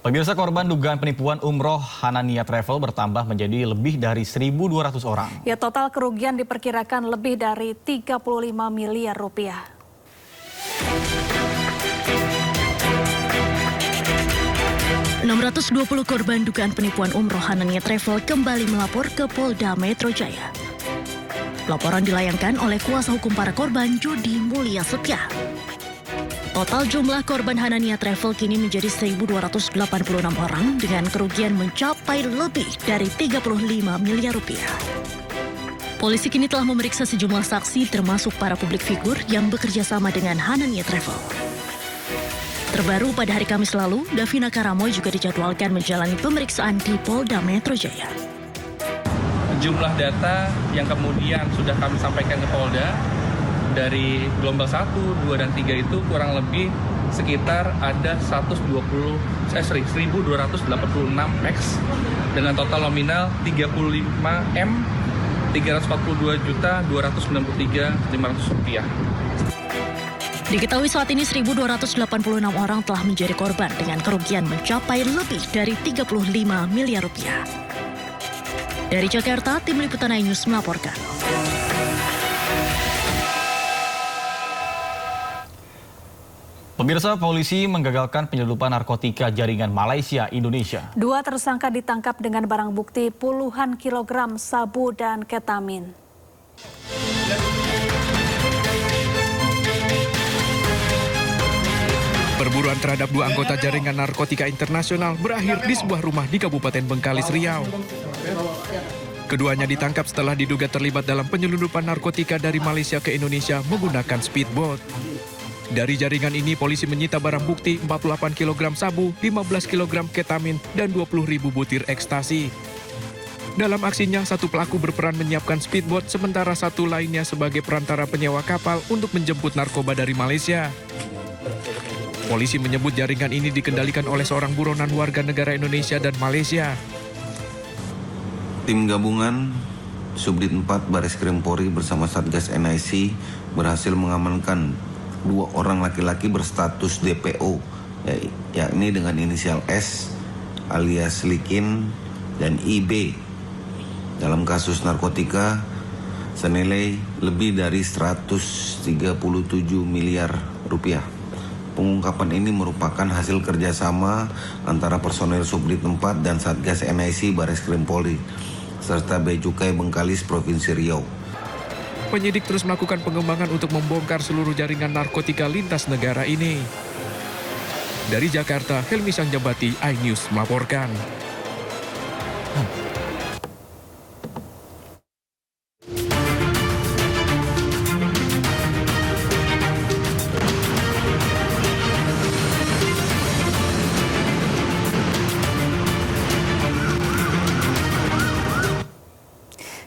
Pemirsa, korban dugaan penipuan umroh Hanania Travel bertambah menjadi lebih dari 1.200 orang. Ya, total kerugian diperkirakan lebih dari 35 miliar rupiah. ...620 korban dugaan penipuan umroh Hanania Travel kembali melapor ke Polda Metro Jaya. Laporan dilayangkan oleh kuasa hukum para korban, Jody Mulya Setia. Total jumlah korban Hanania Travel kini menjadi 1.286 orang dengan kerugian mencapai lebih dari 35 miliar rupiah. Polisi kini telah memeriksa sejumlah saksi termasuk para publik figur yang bekerja sama dengan Hanania Travel. Terbaru pada hari Kamis lalu, Davina Karamoy juga dijadwalkan menjalani pemeriksaan di Polda Metro Jaya. Jumlah data yang kemudian sudah kami sampaikan ke Polda dari gelombang 1, 2, dan 3 itu kurang lebih sekitar ada 1.286 max dengan total nominal 35M 342.293.500 rupiah. Diketahui saat ini 1.286 orang telah menjadi korban dengan kerugian mencapai lebih dari 35 miliar rupiah. Dari Jakarta, Tim Liputan iNews melaporkan. Pemirsa, polisi menggagalkan penyelundupan narkotika jaringan Malaysia-Indonesia. 2 tersangka ditangkap dengan barang bukti puluhan kilogram sabu dan ketamin. Perburuan terhadap 2 anggota jaringan narkotika internasional berakhir di sebuah rumah di Kabupaten Bengkalis, Riau. Keduanya ditangkap setelah diduga terlibat dalam penyelundupan narkotika dari Malaysia ke Indonesia menggunakan speedboat. Dari jaringan ini, polisi menyita barang bukti 48 kg sabu, 15 kg ketamin, dan 20.000 butir ekstasi. Dalam aksinya, satu pelaku berperan menyiapkan speedboat, sementara satu lainnya sebagai perantara penyewa kapal untuk menjemput narkoba dari Malaysia. Polisi menyebut jaringan ini dikendalikan oleh seorang buronan warga negara Indonesia dan Malaysia. Tim gabungan Subdit 4 Baris Krim Polri bersama Satgas NIC berhasil mengamankan 2 orang laki-laki berstatus DPO, yakni dengan inisial S alias Likin dan IB dalam kasus narkotika senilai lebih dari 137 miliar rupiah. Pengungkapan ini merupakan hasil kerjasama antara personel Subdit 4 dan Satgas NIC Baris Krim Polri serta Bea Cukai Bengkalis Provinsi Riau. Penyidik terus melakukan pengembangan untuk membongkar seluruh jaringan narkotika lintas negara ini. Dari Jakarta, Helmi Sangjambati, iNews melaporkan.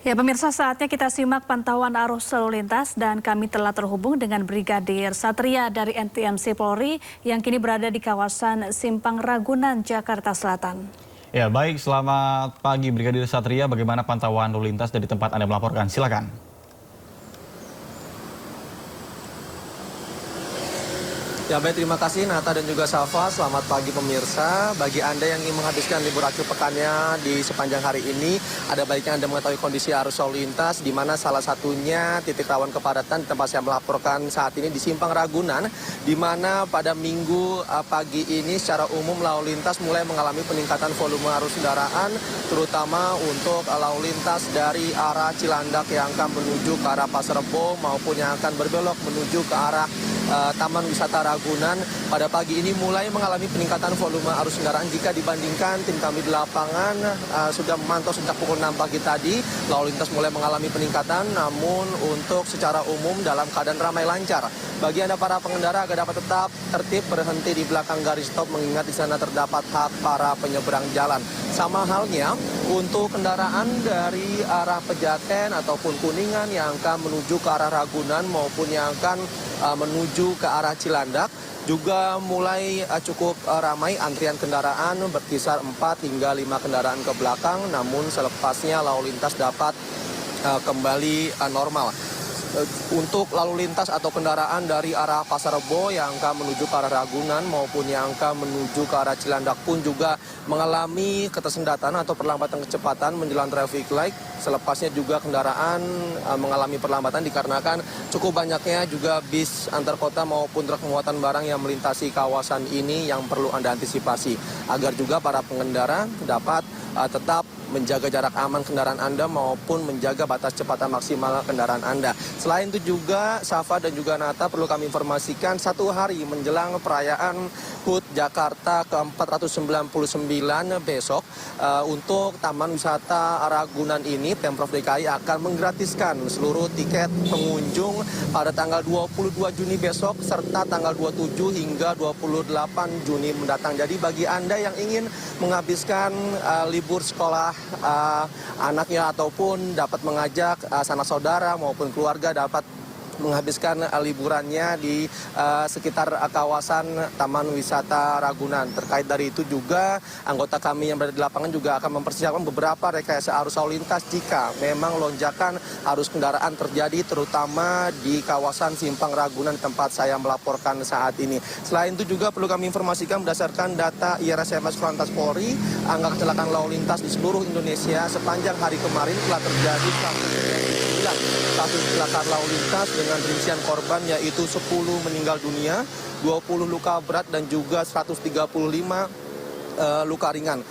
Ya, pemirsa, saatnya kita simak pantauan arus lalu lintas dan kami telah terhubung dengan Brigadir Satria dari NTMC Polri yang kini berada di kawasan Simpang Ragunan, Jakarta Selatan. Ya, baik, selamat pagi Brigadir Satria. Bagaimana pantauan lalu lintas dari tempat Anda melaporkan? Silakan. Ya baik, terima kasih Nata dan juga Safa. Selamat pagi pemirsa. Bagi Anda yang ingin menghabiskan libur akhir pekannya di sepanjang hari ini, ada baiknya Anda mengetahui kondisi arus lalu lintas, di mana salah satunya titik rawan kepadatan di tempat saya melaporkan saat ini di Simpang Ragunan, di mana pada Minggu pagi ini secara umum lalu lintas mulai mengalami peningkatan volume arus kendaraan, terutama untuk lalu lintas dari arah Cilandak yang akan menuju ke arah Pasar Rebo maupun yang akan berbelok menuju ke arah Taman Wisata Ragunan. Pada pagi ini mulai mengalami peningkatan volume arus kendaraan jika dibandingkan tim kami di lapangan sudah memantau sejak pukul 6 pagi tadi. Lalu lintas mulai mengalami peningkatan, namun untuk secara umum dalam keadaan ramai lancar. Bagi Anda para pengendara agar dapat tetap tertib berhenti di belakang garis stop, mengingat di sana terdapat hak para penyeberang jalan. Sama halnya untuk kendaraan dari arah Pejaten ataupun Kuningan yang akan menuju ke arah Ragunan maupun yang akan menuju ke arah Cilandak juga mulai cukup ramai. Antrian kendaraan berkisar 4 hingga 5 kendaraan ke belakang, namun selepasnya lalu lintas dapat kembali normal. untuk lalu lintas atau kendaraan dari arah Pasar Rebo yang akan menuju ke arah Ragunan maupun yang akan menuju ke arah Cilandak pun juga mengalami ketersendatan atau perlambatan kecepatan menjelang traffic light. Selepasnya juga kendaraan mengalami perlambatan dikarenakan cukup banyaknya juga bis antar kota maupun truk muatan barang yang melintasi kawasan ini yang perlu Anda antisipasi agar juga para pengendara dapat tetap menjaga jarak aman kendaraan Anda maupun menjaga batas kecepatan maksimal kendaraan Anda. Selain itu juga Safa dan juga Nata perlu kami informasikan 1 hari menjelang perayaan HUT Jakarta ke-499 besok untuk Taman Wisata Ragunan ini Pemprov DKI akan menggratiskan seluruh tiket pengunjung pada tanggal 22 Juni besok serta tanggal 27 hingga 28 Juni mendatang. Jadi bagi Anda yang ingin menghabiskan libur sekolah anaknya ataupun dapat mengajak sanak saudara maupun keluarga dapat menghabiskan liburannya di sekitar kawasan Taman Wisata Ragunan. Terkait dari itu juga anggota kami yang berada di lapangan juga akan mempersiapkan beberapa rekayasa arus lalu lintas jika memang lonjakan arus kendaraan terjadi terutama di kawasan Simpang Ragunan tempat saya melaporkan saat ini. Selain itu juga perlu kami informasikan berdasarkan data IRSMS Korlantas Polri, angka kecelakaan lalu lintas di seluruh Indonesia sepanjang hari kemarin telah terjadi kasus kecelakaan lalu lintas dengan rincian korban yaitu 10 meninggal dunia, 20 luka berat dan juga 135 luka ringan.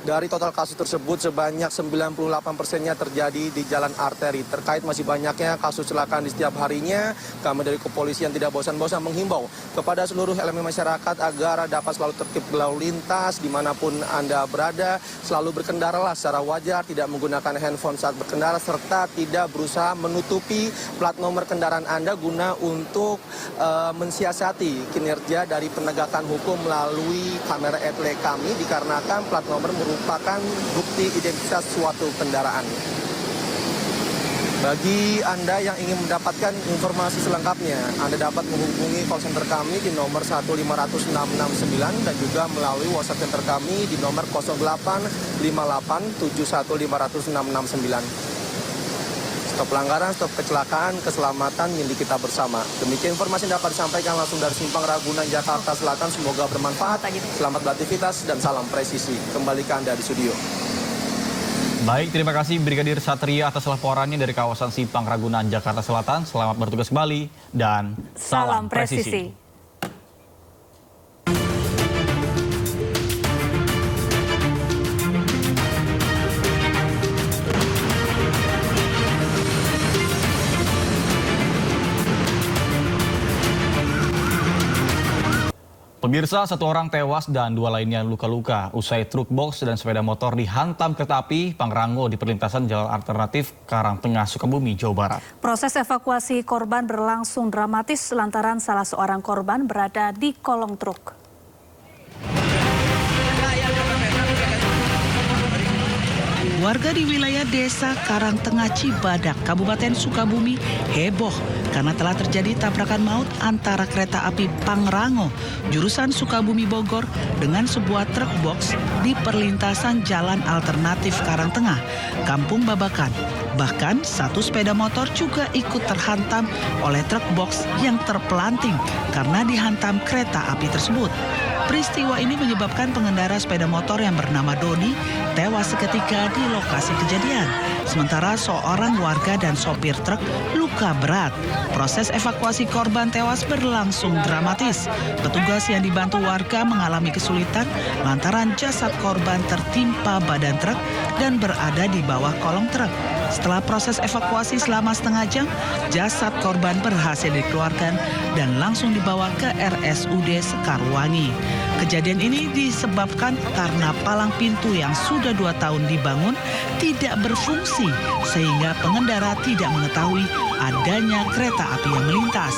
Dari total kasus tersebut sebanyak 98%-nya terjadi di jalan arteri. Terkait masih banyaknya kasus kecelakaan di setiap harinya, kami dari kepolisian tidak bosan-bosan menghimbau kepada seluruh elemen masyarakat agar dapat selalu tertib lalu lintas dimanapun Anda berada, selalu berkendaralah secara wajar, tidak menggunakan handphone saat berkendara, serta tidak berusaha menutupi plat nomor kendaraan Anda guna untuk mensiasati kinerja dari penegakan hukum melalui kamera etle kami dikarenakan plat nomor merupakan bukti identitas suatu kendaraan. Bagi Anda yang ingin mendapatkan informasi selengkapnya, Anda dapat menghubungi call center kami di nomor 15669 dan juga melalui WhatsApp center kami di nomor 085871500669. Stop pelanggaran, stop kecelakaan, keselamatan milik kita bersama. Demikian informasi yang dapat disampaikan langsung dari Simpang Ragunan, Jakarta Selatan. Semoga bermanfaat. Selamat beraktivitas dan salam presisi. Kembali ke Anda di studio. Baik, terima kasih Brigadir Satria atas laporannya dari kawasan Simpang Ragunan, Jakarta Selatan. Selamat bertugas kembali dan salam presisi. Pemirsa, 1 orang tewas dan 2 lainnya luka-luka usai truk box dan sepeda motor dihantam kereta api Pangrango di perlintasan Jalan Alternatif Karangtengah, Sukabumi, Jawa Barat. Proses evakuasi korban berlangsung dramatis lantaran salah seorang korban berada di kolong truk. Warga di wilayah desa Karangtengah Cibadak, Kabupaten Sukabumi heboh karena telah terjadi tabrakan maut antara kereta api Pangrango jurusan Sukabumi Bogor dengan sebuah truk box di perlintasan Jalan Alternatif Karangtengah, Kampung Babakan. Bahkan 1 sepeda motor juga ikut terhantam oleh truk box yang terpelanting karena dihantam kereta api tersebut. Peristiwa ini menyebabkan pengendara sepeda motor yang bernama Doni tewas seketika di lokasi kejadian. Sementara seorang warga dan sopir truk luka berat. Proses evakuasi korban tewas berlangsung dramatis. Petugas yang dibantu warga mengalami kesulitan lantaran jasad korban tertimpa badan truk dan berada di bawah kolong truk. Setelah proses evakuasi selama setengah jam, jasad korban berhasil dikeluarkan dan langsung dibawa ke RSUD Sekarwangi. Kejadian ini disebabkan karena palang pintu yang sudah 2 tahun dibangun tidak berfungsi sehingga pengendara tidak mengetahui adanya kereta api yang melintas.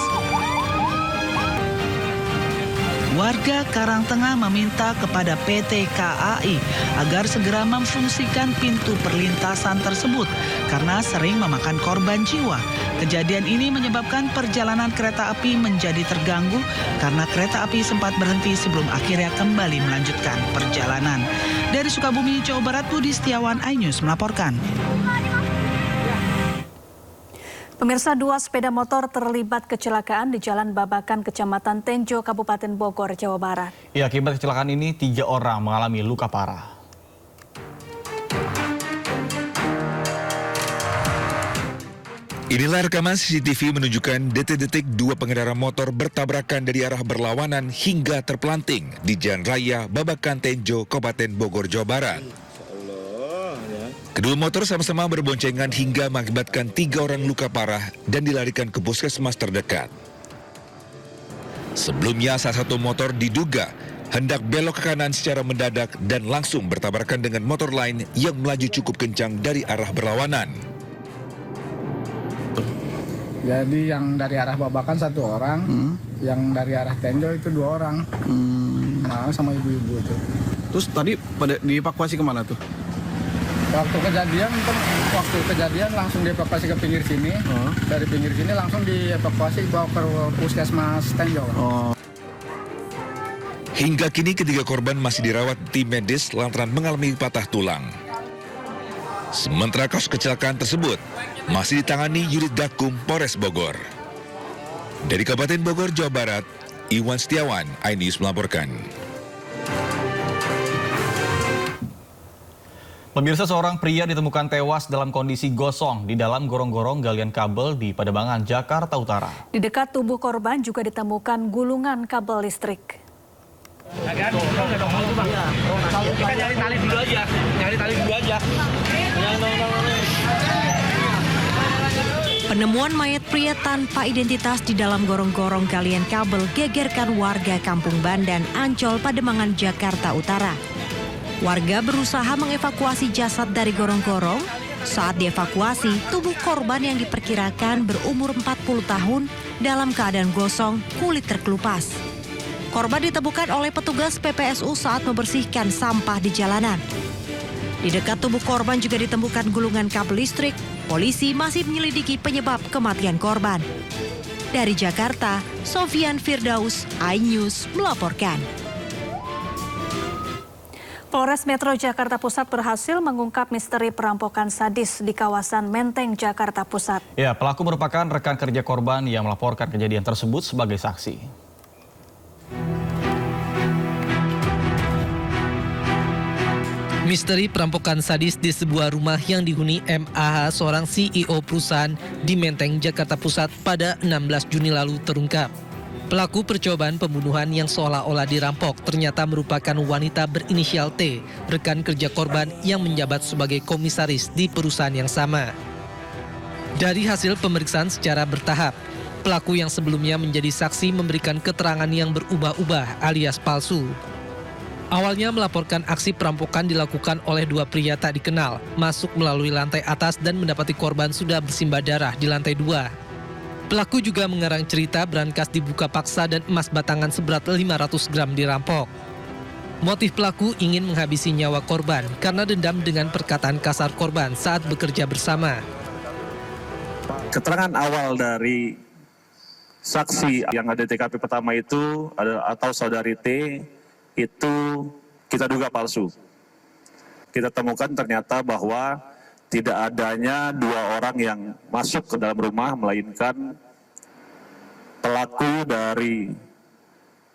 Warga Karangtengah meminta kepada PT KAI agar segera memfungsikan pintu perlintasan tersebut karena sering memakan korban jiwa. Kejadian ini menyebabkan perjalanan kereta api menjadi terganggu karena kereta api sempat berhenti sebelum akhirnya kembali melanjutkan perjalanan. Dari Sukabumi, Jawa Barat, Budi Setiawan, iNews melaporkan. Pemirsa, 2 sepeda motor terlibat kecelakaan di Jalan Babakan, Kecamatan Tenjo, Kabupaten Bogor, Jawa Barat. Ya, akibat kecelakaan ini 3 orang mengalami luka parah. Inilah rekaman CCTV menunjukkan detik-detik 2 pengendara motor bertabrakan dari arah berlawanan hingga terpelanting di Jalan Raya Babakan Tenjo, Kabupaten Bogor, Jawa Barat. Kedua motor sama-sama berboncengan hingga mengakibatkan 3 orang luka parah dan dilarikan ke puskesmas terdekat. Sebelumnya, salah satu motor diduga hendak belok ke kanan secara mendadak dan langsung bertabrakan dengan motor lain yang melaju cukup kencang dari arah berlawanan. Jadi yang dari arah Babakan 1 orang, yang dari arah Tenjo itu 2 orang, sama ibu-ibu itu. Terus tadi pada dievakuasi kemana tuh? Waktu kejadian langsung dievakuasi ke pinggir sini, dari pinggir sini langsung dievakuasi bawa ke puskesmas Tenjo. Hingga kini ketiga korban masih dirawat tim medis lantaran mengalami patah tulang. Sementara kasus kecelakaan tersebut masih ditangani unit Gakum Polres Bogor. Dari Kabupaten Bogor, Jawa Barat, Iwan Setiawan, iNews melaporkan. Pemirsa, seorang pria ditemukan tewas dalam kondisi gosong di dalam gorong-gorong galian kabel di Pademangan, Jakarta Utara. Di dekat tubuh korban juga ditemukan gulungan kabel listrik. Penemuan mayat pria tanpa identitas di dalam gorong-gorong galian kabel gegerkan warga Kampung Bandan, Ancol, Pademangan, Jakarta Utara. Warga berusaha mengevakuasi jasad dari gorong-gorong. Saat dievakuasi, tubuh korban yang diperkirakan berumur 40 tahun dalam keadaan gosong, kulit terkelupas. Korban ditemukan oleh petugas PPSU saat membersihkan sampah di jalanan. Di dekat tubuh korban juga ditemukan gulungan kabel listrik. Polisi masih menyelidiki penyebab kematian korban. Dari Jakarta, Sofian Firdaus, iNews melaporkan. Polres Metro Jakarta Pusat berhasil mengungkap misteri perampokan sadis di kawasan Menteng, Jakarta Pusat. Ya, pelaku merupakan rekan kerja korban yang melaporkan kejadian tersebut sebagai saksi. Misteri perampokan sadis di sebuah rumah yang dihuni MAH, seorang CEO perusahaan di Menteng, Jakarta Pusat pada 16 Juni lalu terungkap. Pelaku percobaan pembunuhan yang seolah-olah dirampok ternyata merupakan wanita berinisial T, rekan kerja korban yang menjabat sebagai komisaris di perusahaan yang sama. Dari hasil pemeriksaan secara bertahap, pelaku yang sebelumnya menjadi saksi memberikan keterangan yang berubah-ubah alias palsu. Awalnya melaporkan aksi perampokan dilakukan oleh 2 pria tak dikenal, masuk melalui lantai atas dan mendapati korban sudah bersimbah darah di lantai 2. Pelaku juga mengarang cerita brankas dibuka paksa dan emas batangan seberat 500 gram dirampok. Motif pelaku ingin menghabisi nyawa korban karena dendam dengan perkataan kasar korban saat bekerja bersama. Keterangan awal dari saksi yang ada di TKP pertama itu atau saudari T itu kita duga palsu. Kita temukan ternyata bahwa tidak adanya 2 orang yang masuk ke dalam rumah, melainkan pelaku dari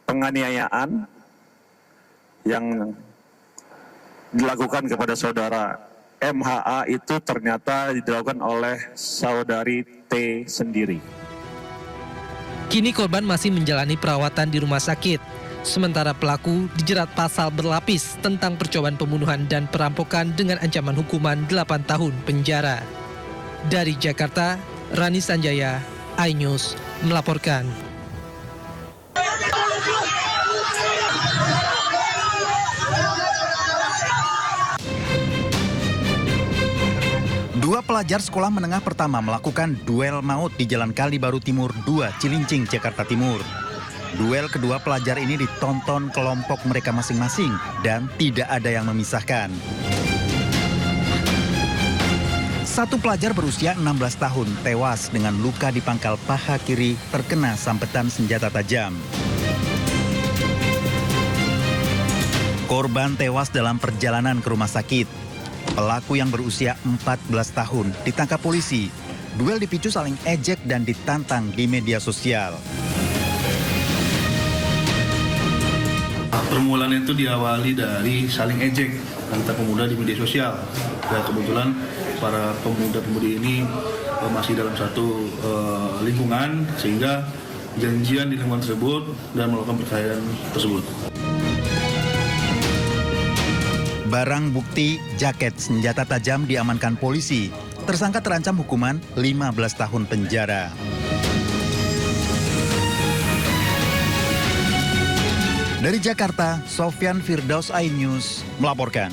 penganiayaan yang dilakukan kepada saudara MHA itu ternyata dilakukan oleh saudari T sendiri. Kini korban masih menjalani perawatan di rumah sakit. Sementara pelaku dijerat pasal berlapis tentang percobaan pembunuhan dan perampokan dengan ancaman hukuman 8 tahun penjara. Dari Jakarta, Rani Sanjaya, iNews melaporkan. Dua pelajar sekolah menengah pertama melakukan duel maut di Jalan Kali Baru Timur 2, Cilincing, Jakarta Timur. Duel kedua pelajar ini ditonton kelompok mereka masing-masing dan tidak ada yang memisahkan. Satu pelajar berusia 16 tahun tewas dengan luka di pangkal paha kiri terkena sampetan senjata tajam. Korban tewas dalam perjalanan ke rumah sakit. Pelaku yang berusia 14 tahun ditangkap polisi Duel dipicu saling ejek dan ditantang di media sosial. Permulaan itu diawali dari saling ejek antar pemuda di media sosial. Dan kebetulan para pemuda-pemudi ini masih dalam satu lingkungan sehingga janjian di lingkungan tersebut dan melakukan perkelahian tersebut. Barang bukti jaket senjata tajam diamankan polisi. Tersangka terancam hukuman 15 tahun penjara. Dari Jakarta, Sofyan Firdaus, iNews melaporkan.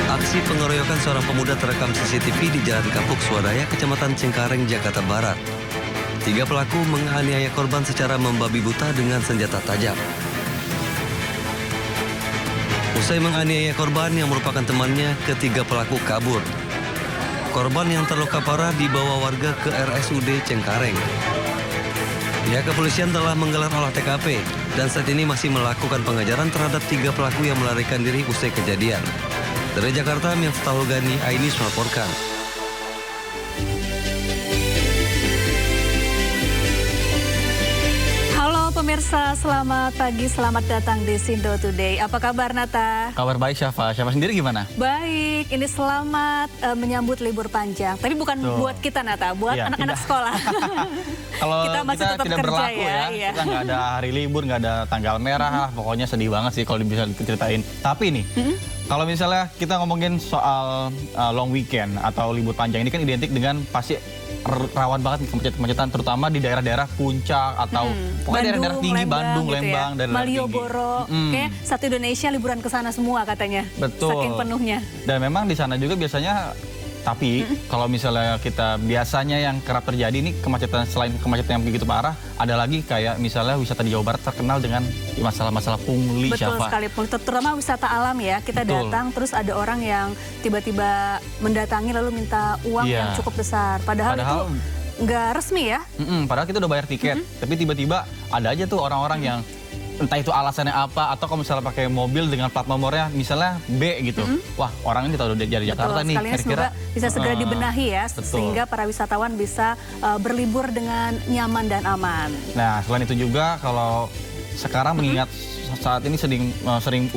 Aksi pengeroyokan seorang pemuda terekam CCTV di Jalan Kapuk Swadaya, Kecamatan Cengkareng, Jakarta Barat. 3 pelaku menganiaya korban secara membabi buta dengan senjata tajam. Usai menganiaya korban yang merupakan temannya, ketiga pelaku kabur. Korban yang terluka parah dibawa warga ke RSUD Cengkareng. Pihak kepolisian telah menggelar olah TKP dan saat ini masih melakukan pengejaran terhadap 3 pelaku yang melarikan diri usai kejadian. Dari Jakarta, Miftahul Gani, iNews melaporkan. Pemirsa, selamat pagi, selamat datang di Sindo Today. Apa kabar, Nata? Kabar baik, Syafa. Syafa sendiri gimana? Baik, ini selamat menyambut libur panjang. Tapi bukan buat kita, Nata, buat anak-anak sekolah. Kalau kita tetap tidak kerja, berlaku ya, iya. Kita nggak ada hari libur, nggak ada tanggal merah, pokoknya sedih banget sih kalau bisa diceritain. Tapi nih, kalau misalnya kita ngomongin soal long weekend atau libur panjang ini kan identik dengan pasti rawan banget kemacetan, terutama di daerah-daerah puncak atau pokoknya daerah-daerah tinggi, Bandung, gitu Lembang, ya. daerah Malioboro, kayak satu Indonesia liburan ke sana semua katanya. Betul. Saking penuhnya. Dan memang di sana juga biasanya, tapi kalau misalnya kita biasanya yang kerap terjadi ini kemacetan, selain kemacetan yang begitu parah, ada lagi kayak misalnya wisata di Jawa Barat terkenal dengan masalah-masalah pungli. Betul sekali, terutama wisata alam ya. Kita datang terus ada orang yang tiba-tiba mendatangi lalu minta uang yang cukup besar. Padahal itu nggak resmi ya. Padahal kita udah bayar tiket, tapi tiba-tiba ada aja tuh orang-orang yang entah itu alasannya apa, atau kalau misalnya pakai mobil dengan plat nomornya misalnya B gitu. Wah, orang ini tahu dari Jakarta nih. Kira-kira bisa segera dibenahi ya, sehingga para wisatawan bisa berlibur dengan nyaman dan aman. Nah, selain itu juga kalau sekarang mengingat saat ini sering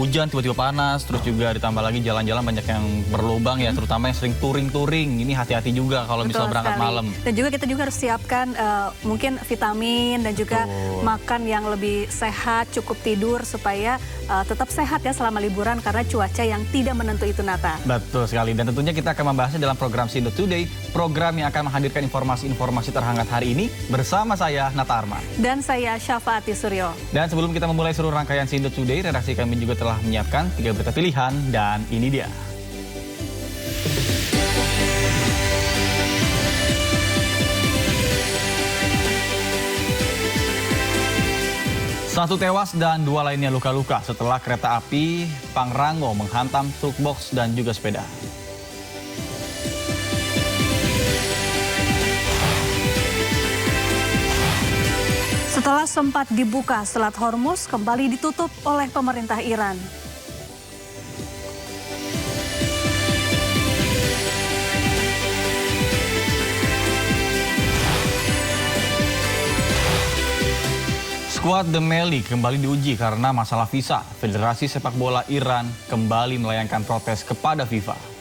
hujan, tiba-tiba panas, terus juga ditambah lagi jalan-jalan banyak yang berlubang ya, terutama yang sering touring. Ini hati-hati juga kalau misalnya berangkat malam. Dan juga kita juga harus siapkan mungkin vitamin dan juga makan yang lebih sehat, cukup tidur supaya tetap sehat ya selama liburan karena cuaca yang tidak menentu itu, Nata. Betul sekali, dan tentunya kita akan membahasnya dalam program Sindo Today, program yang akan menghadirkan informasi-informasi terhangat hari ini bersama saya, Nata Arman. Dan saya, Syafa Ati Suryo. Dan sebelum kita memulai seluruh rangkaian Sindo Today, redaksi kami juga telah menyiapkan 3 berita pilihan, dan ini dia. Satu tewas dan 2 lainnya luka-luka setelah kereta api Pangrango menghantam truk box dan juga sepeda. Setelah sempat dibuka, Selat Hormuz kembali ditutup oleh pemerintah Iran. Skuad The Meli kembali diuji karena masalah visa. Federasi Sepak Bola Iran kembali melayangkan protes kepada FIFA.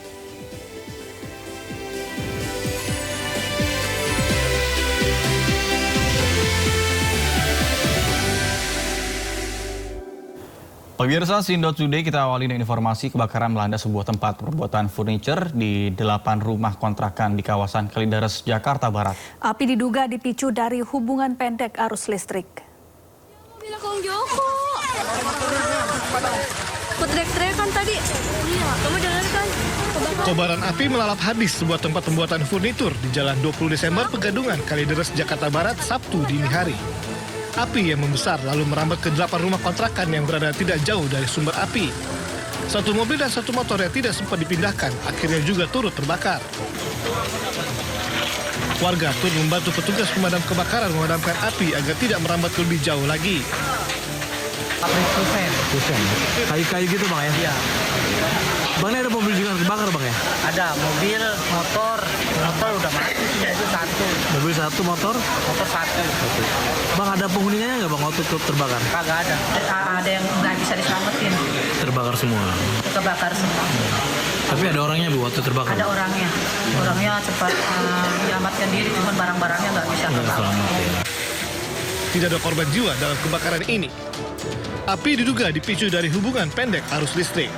Pemirsa Sindo Today, kita awali dengan informasi kebakaran melanda sebuah tempat pembuatan furniture di 8 rumah kontrakan di kawasan Kalideres, Jakarta Barat. Api diduga dipicu dari hubungan pendek arus listrik. Bilang Joko. Teriak-teriakan tadi. Iya, kamu dengarkan. Kobaran api melalap habis sebuah tempat pembuatan furnitur di Jalan 20 Desember Pegadungan, Kalideres, Jakarta Barat, Sabtu dini hari. Api yang membesar lalu merambat ke 8 rumah kontrakan yang berada tidak jauh dari sumber api. Satu mobil dan satu motor yang tidak sempat dipindahkan akhirnya juga turut terbakar. Warga turut membantu petugas pemadam kebakaran memadamkan api agar tidak merambat lebih jauh lagi. Kusen. Kayu-kayu gitu bang ya? Iya. Bang, ini ada mobil juga yang kebakar bang ya? Ada mobil, motor udah mati, mobil satu. Mobil satu, motor satu. Bang, ada penghuninya nggak bang waktu itu terbakar? Kagak ada. Ada yang nggak bisa diselamatin. Terbakar semua. Kebakar semua. Tapi ada orangnya bu waktu terbakar? Ada orangnya. Orangnya cepat menyelamatkan diri, cuma barang-barangnya nggak bisa terbakar. Tidak ada korban jiwa dalam kebakaran ini. Api diduga dipicu dari hubungan pendek arus listrik.